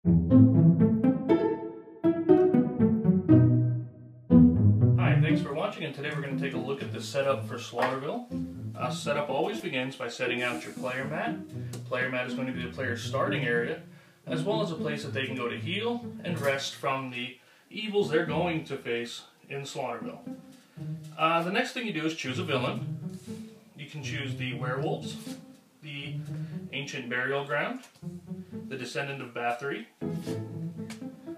Hi, thanks for watching, and today we're going to take a look at the setup for SlaughterVille. Setup always begins by setting out your player mat. Player mat is going to be the player's starting area, as well as a place that they can go to heal and rest from the evils they're going to face in SlaughterVille. The next thing you do is choose a villain. You can choose the werewolves, the ancient burial ground, the descendant of Bathory,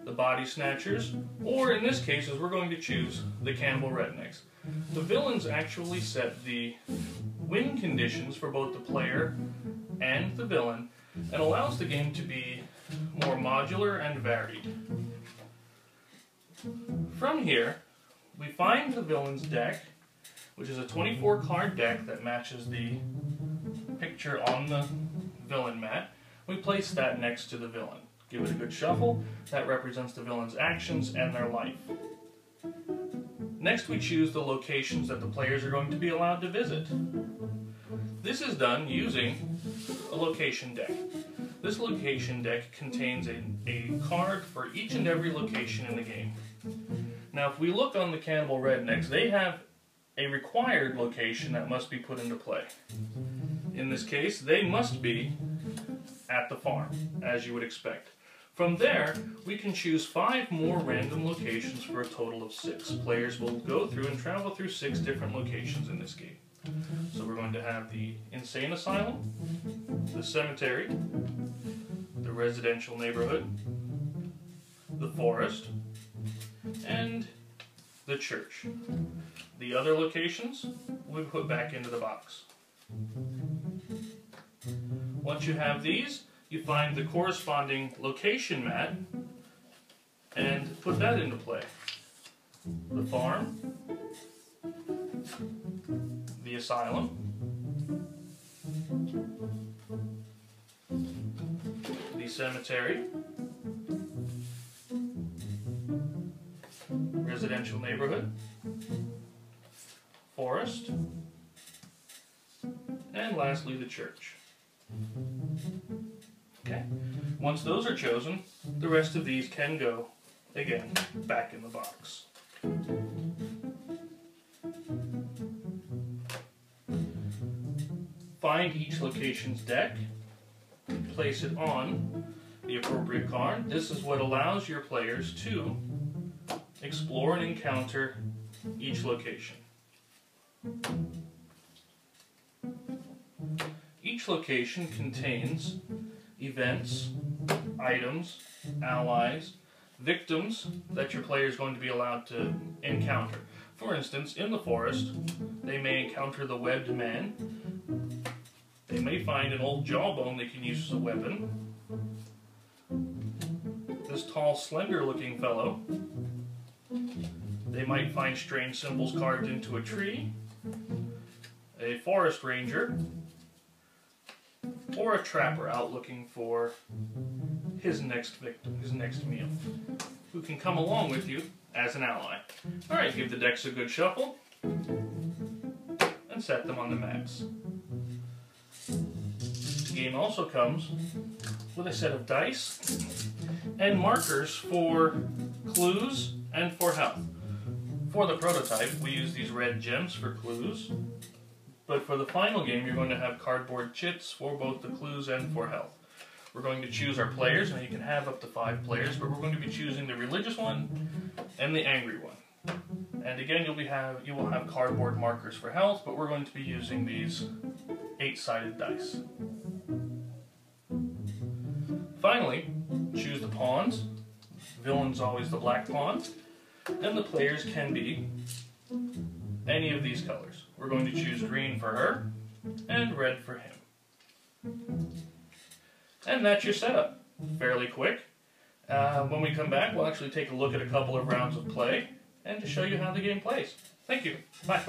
the body snatchers, or in this case, we're going to choose the cannibal rednecks. The villains actually set the win conditions for both the player and the villain, and allows the game to be more modular and varied. From here, we find the villain's deck, which is a 24 card deck that matches the picture on the villain mat. We place that next to the villain. Give it a good shuffle. That represents the villain's actions and their life. Next, we choose the locations that the players are going to be allowed to visit. This is done using a location deck. This location deck contains a card for each and every location in the game. Now, if we look on the Cannibal Rednecks, they have a required location that must be put into play. In this case, they must be at the farm, as you would expect. From there, we can choose 5 more random locations for a total of 6. Players will go through and travel through 6 different locations in this game. So we're going to have the insane asylum, the cemetery, the residential neighborhood, the forest, and the church. The other locations we put back into the box. Once you have these, you find the corresponding location mat and put that into play. The farm, the asylum, the cemetery, residential neighborhood, forest, and lastly the church. Okay. Once those are chosen, the rest of these can go, again, back in the box. Find each location's deck, place it on the appropriate card. This is what allows your players to explore and encounter each location. Each location contains events, items, allies, victims that your player is going to be allowed to encounter. For instance, in the forest, they may encounter the webbed man. They may find an old jawbone they can use as a weapon. This tall, slender-looking fellow. They might find strange symbols carved into a tree, a forest ranger, or a trapper out looking for his next victim, his next meal, who can come along with you as an ally. Alright, give the decks a good shuffle, and set them on the mats. The game also comes with a set of dice and markers for clues and for health. For the prototype, we use these red gems for clues, but for the final game, you're going to have cardboard chits for both the clues and for health. We're going to choose our players, and you can have up to 5 players, but we're going to be choosing the religious one and the angry one. And again, you will have cardboard markers for health, but we're going to be using these 8-sided dice. Finally, choose the pawns. The villain's always the black pawn, and the players can be any of these colors. We're going to choose green for her and red for him. And that's your setup. Fairly quick. When we come back, we'll actually take a look at a couple of rounds of play and to show you how the game plays. Thank you. Bye.